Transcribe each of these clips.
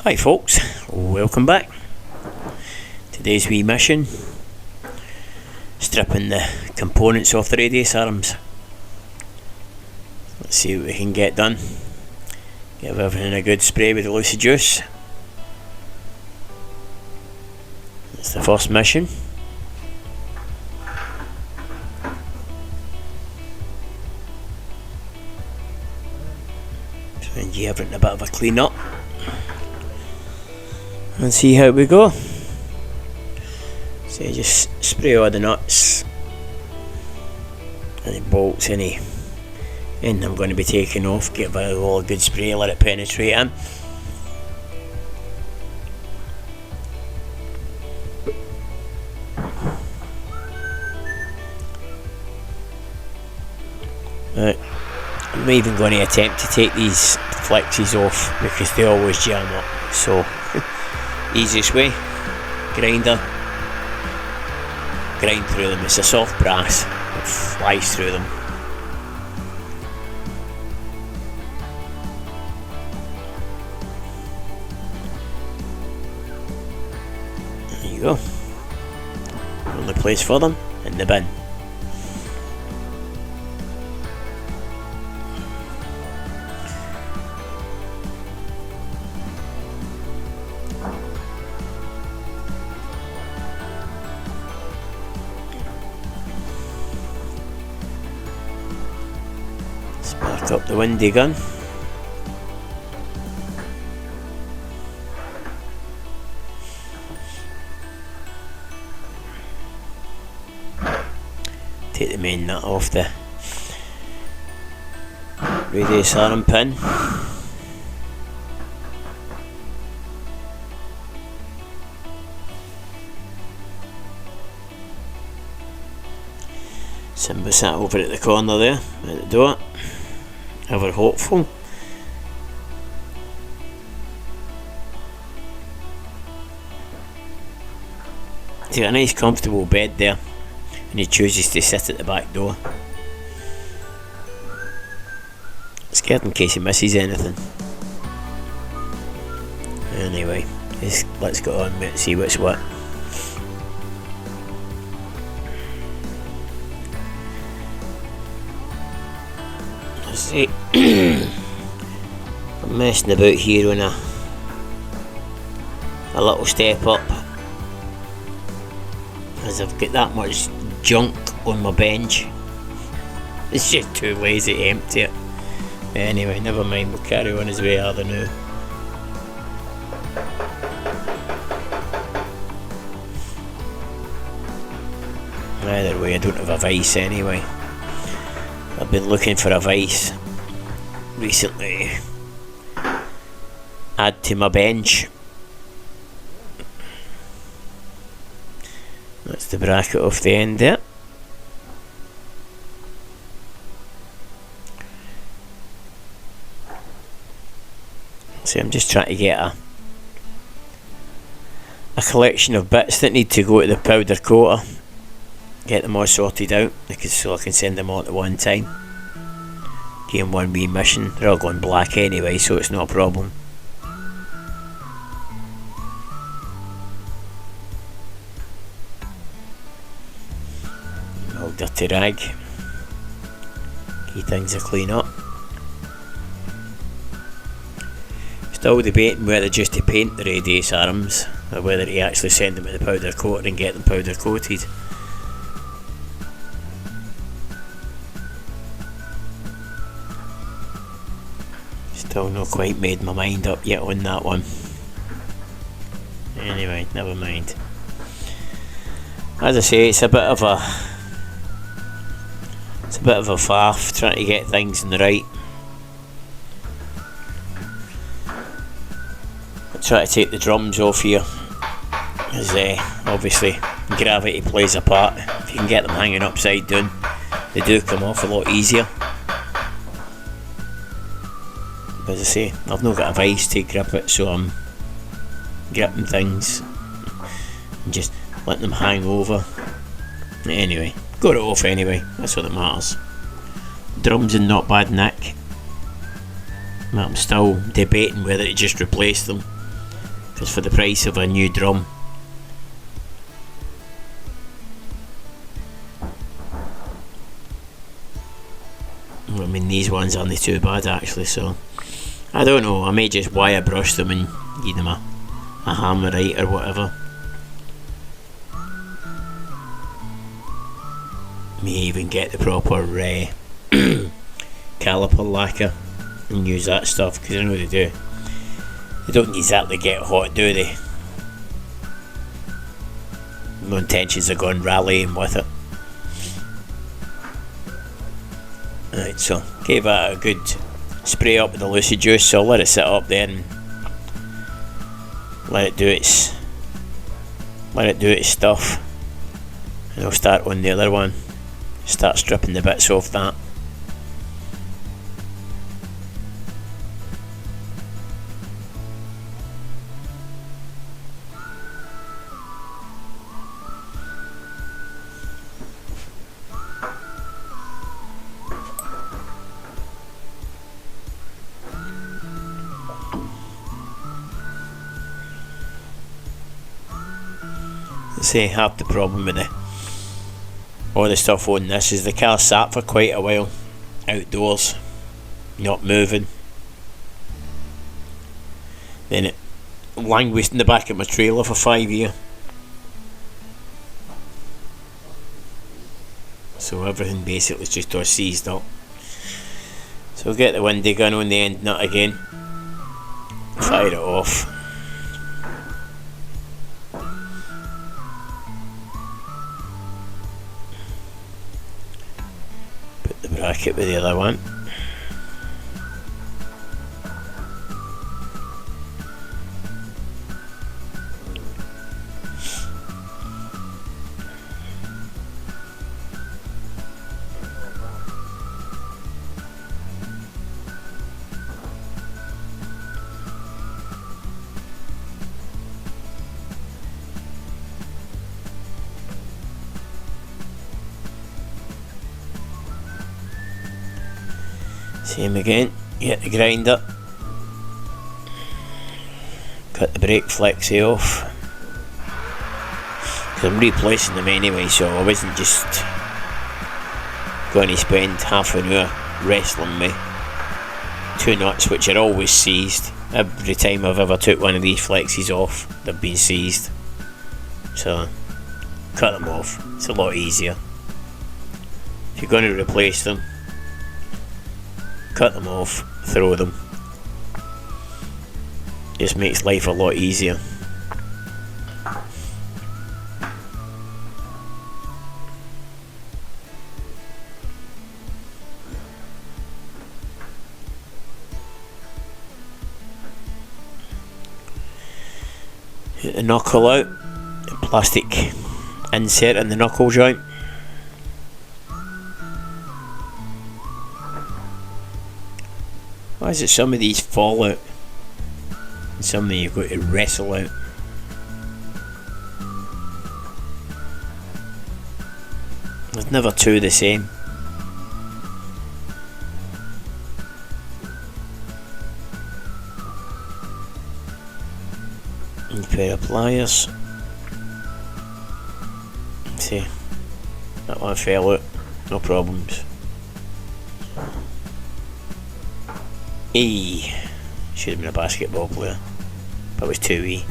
Hi folks, welcome back. Today's wee mission, stripping the components off the radius arms. Let's see what we can get done. Give everything a good spray with the Lucy Juice. That's the first mission. Try and give everything a bit of a clean up and see how we go. So you just spray all the nuts, any bolts, anything I'm going to be taking off, give it all a good spray, let it penetrate in. Right. I'm even going to attempt to take these flexes off because they always jam up, so easiest way, grind through them. It's a soft brass, it flies through them. There you go. Only place for them in the bin. Spark up the windy gun. Take the main nut off the radius arm pin. Simba sat over at the corner there, at the door, ever hopeful. He's got a nice comfortable bed there, and he chooses to sit at the back door. Scared in case he misses anything. Anyway, let's go on and see what's what. Let's see. I'm messing about here on a little step up, as I've got that much junk on my bench. It's just too lazy to empty it. Anyway, never mind, we'll carry on as we are the now. Either way, I don't have a vice anyway. I've been looking for a vice recently. Add to my bench. That's the bracket off the end there. See, I'm just trying to get a collection of bits that need to go to the powder coater. Get them all sorted out, so I can send them all at one time. Game one wee mission. They're all going black anyway, so it's not a problem. Old dirty rag. Key things to clean up. Still debating whether just to paint the radius arms or whether to actually send them to the powder coater and get them powder coated. Still not quite made my mind up yet on that one. Anyway, never mind. As I say, it's a bit of a faff trying to get things in the right. I try to take the drums off here, as obviously gravity plays a part. If you can get them hanging upside down, they do come off a lot easier. But as I say, I've not got a vice to grip it, so I'm gripping things and just letting them hang over. Anyway, got it off anyway, that's what matters. Drums in not bad nick. I'm still debating whether to just replace them because for the price of a new drum, I mean, these ones aren't too bad actually, so I don't know, I may just wire brush them and give them a hammerite or whatever. May even get the proper caliper lacquer and use that stuff, because I know they do. They don't exactly get hot, do they? No intentions of going rallying with it. Right, so gave that a good spray up with the Lucy Juice, so I'll let it sit up there and let it do its stuff, and I'll start on the other one, start stripping the bits off that. Say half the problem with all the stuff on this is the car sat for quite a while outdoors, not moving. Then it languished in the back of my trailer for 5 years. So everything basically is just all seized up. So I'll get the windy gun on the end nut again, fire it off. Bracket with the other one. Same again, get the grinder, cut the brake flexi off, because I'm replacing them anyway, so I wasn't just going to spend half an hour wrestling me two nuts which are always seized. Every time I've ever took one of these flexis off, they've been seized, so cut them off. It's a lot easier. If you're going to replace them, cut them off, throw them. Just makes life a lot easier. Hit the knuckle out, the plastic insert in the knuckle joint. Why is it some of these fall out and some of them you've got to wrestle out? There's never two the same. And a pair of pliers. See, that one fell out, no problems. Should have been a basketball player, but it was too wee.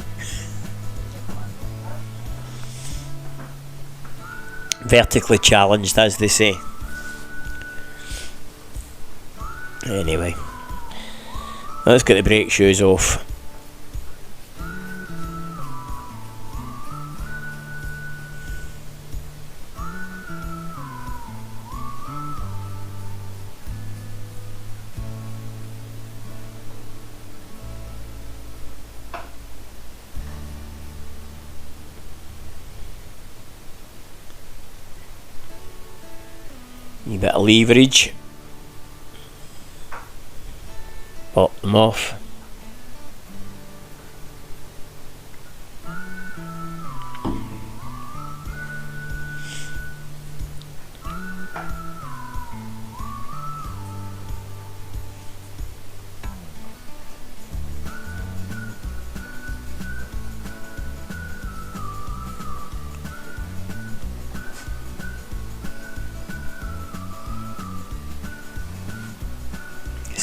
Vertically challenged, as they say. Anyway, let's get the brake shoes off. A bit of leverage, pop them off.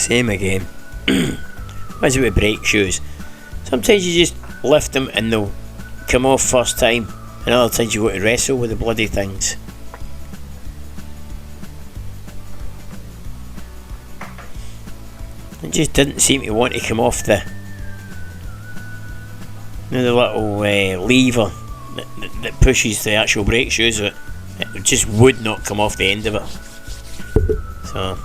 Same again. What's it with brake shoes? Sometimes you just lift them and they'll come off first time, and other times you go to wrestle with the bloody things. It just didn't seem to want to come off the little lever that pushes the actual brake shoes. It just would not come off the end of it. So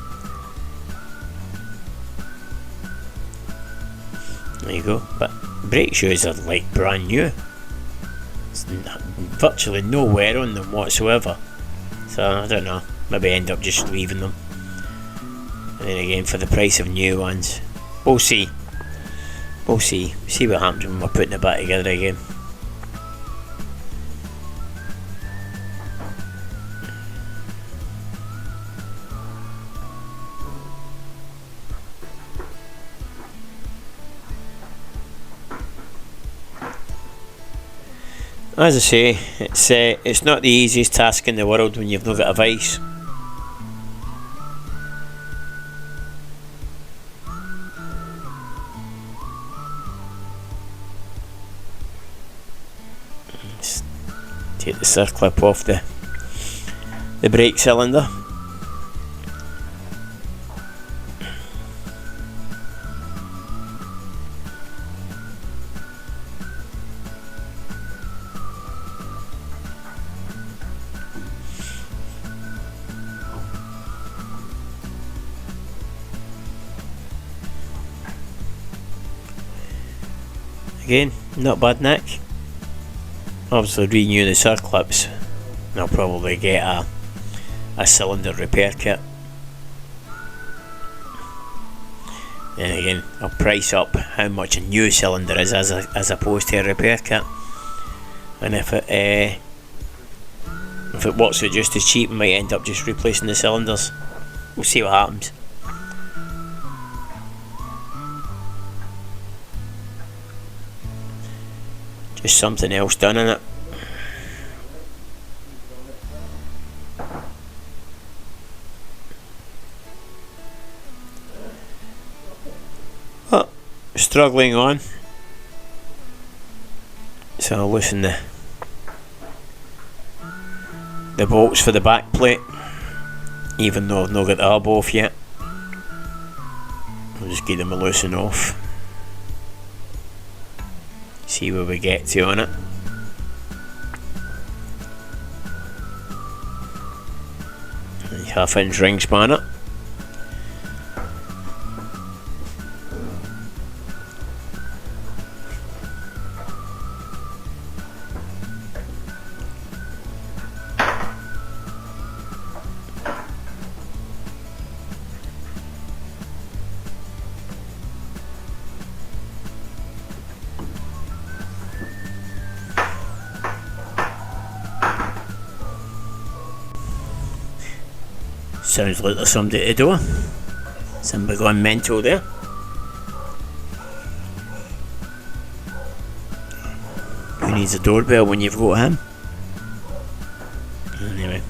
there you go. But brake shoes are like brand new. There's virtually no wear on them whatsoever. So I don't know. Maybe end up just leaving them. And then again, for the price of new ones, we'll see. We'll see. See what happens when we're putting it back together again. As I say, it's not the easiest task in the world when you've not got a vice. Just take the circlip off the brake cylinder. Again, not bad, Nick. Obviously renew the circlips, and I'll probably get a cylinder repair kit. Then again, I'll price up how much a new cylinder is as opposed to a repair kit. And if it works out just as cheap, I might end up just replacing the cylinders. We'll see what happens. Just something else done in it. Oh, struggling on. So I'll loosen the bolts for the back plate, even though I've not got the hub off yet. I'll just get them a loosen off. See where we get to on it. Half-inch ring spanner. Sounds like there's somebody at the door. Somebody gone mental there. Who needs a doorbell when you've got him? Anyway,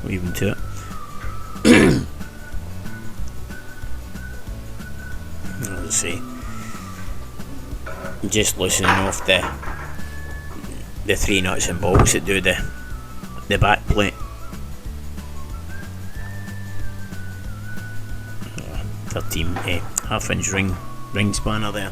leave him to it. Let's see. Just loosening off the 3 nuts and bolts that do the back plate. 13 half-inch ring spanner there.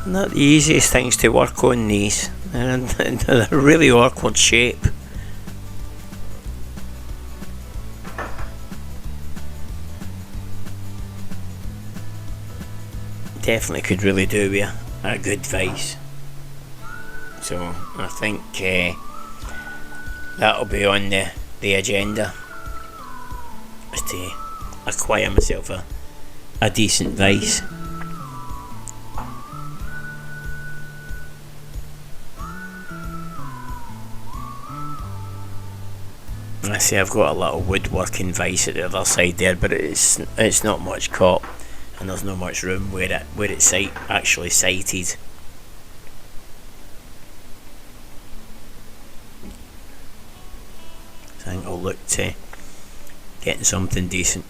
Not the easiest things to work on, these. They're a really awkward shape. Definitely could really do with a good vice. So I think that'll be on the agenda, is to acquire myself a decent vice. I say I've got a little woodworking vice at the other side there, but it's not much caught, and there's not much room where it's actually sighted. So I think I'll look to getting something decent.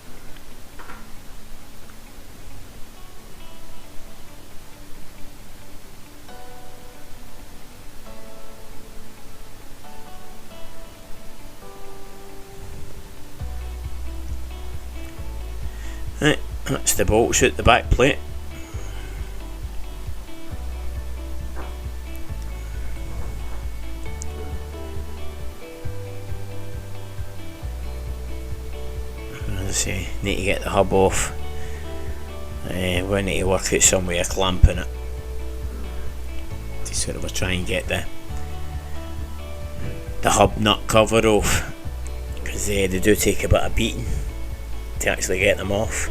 Right, that's the bolts out the back plate. As I say, need to get the hub off. We need to work out some way of clamping it to sort of try and get the hub nut cover off, because they do take a bit of beating to actually get them off.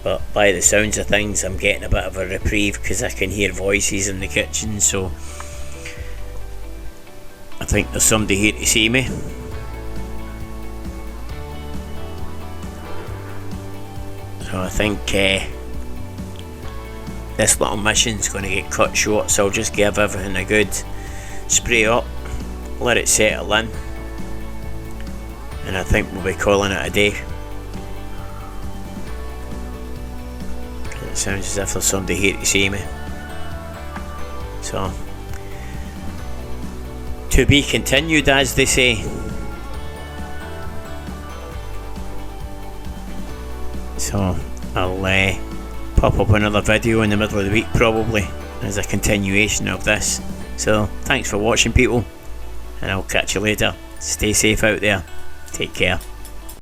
But by the sounds of things, I'm getting a bit of a reprieve because I can hear voices in the kitchen, so I think there's somebody here to see me. So I think this little mission's going to get cut short, so I'll just give everything a good spray up, let it settle in, and I think we'll be calling it a day. It sounds as if there's somebody here to see me. So, to be continued, as they say. So, I'll pop up another video in the middle of the week probably as a continuation of this. So, thanks for watching, people, and I'll catch you later. Stay safe out there. Take care.